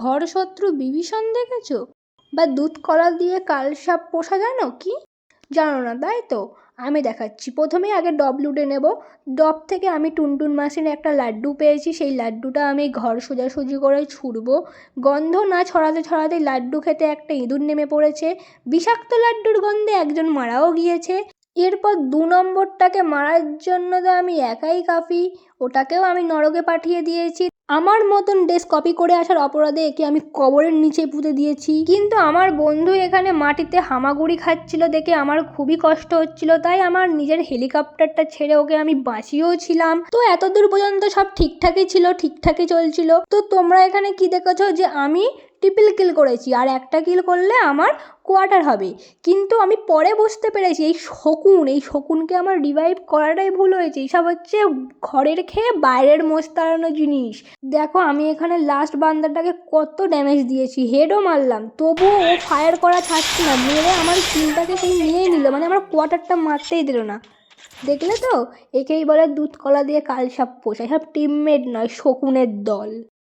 ঘর শত্রু বিভীষণ দেখেছো? বা দুধ কলা দিয়ে কালসাপ পোষা জানো কি? জানো না তাই তো, আমি দেখাচ্ছি। প্রথমেই আগে ডব লুটে নেব। ডব থেকে আমি টুনটুন মাসির একটা লাড্ডু পেয়েছি, সেই লাড্ডুটা আমি ঘর সোজাসুজি করে ছুঁড়বো। গন্ধ না ছড়াতে ছড়াতেই লাড্ডু খেতে একটা ইঁদুর নেমে পড়েছে। বিষাক্ত লাড্ডুর গন্ধে একজন মারাও গিয়েছে। এরপর 2 নম্বরটাকে মারার জন্য তো আমি একাই কাফি, ওটাকেও আমি নরকে পাঠিয়ে দিয়েছি। আমার মতন ড্রেস কপি করে আসার অপরাধে একে আমি কবরের নিচে পুঁতে দিয়েছি। কিন্তু আমার বন্ধু এখানে মাটিতে হামাগুড়ি খাচ্ছিল দেখে আমার খুবই কষ্ট হচ্ছিল, তাই আমার নিজের হেলিকপ্টারটা ছেড়ে ওকে আমি বাঁচিয়েও ছিলাম। তো এতদূর পর্যন্ত সব ঠিকঠাকই ছিল, ঠিকঠাকই চলছিল। তো তোমরা এখানে কি দেখেছো যে আমি ট্রিপল কিল করেছি, আর একটা কিল করলে আমার কোয়ার্টার হবে। কিন্তু আমি পরে বুঝতে পেরেছি এই শকুনকে আমার রিভাইভ করাটাই ভুল হয়েছে। এইসব হচ্ছে ঘরের খেয়ে বাইরের মোষ তাড়ানো জিনিস। দেখো আমি এখানে লাস্ট বান্দারটাকে কত ড্যামেজ দিয়েছি, হেডও মারলাম, তবুও ও ফায়ার করা ছাড়ছে না, মেরে আমার কিলটাকে সেই নিয়েই নিল, মানে আমার কোয়ার্টারটা মারতেই দিল না। দেখলে তো, একেই বলে দুধ কলা দিয়ে কালসাপ পোষা। সব টিমমেট নয়, শকুনের দল।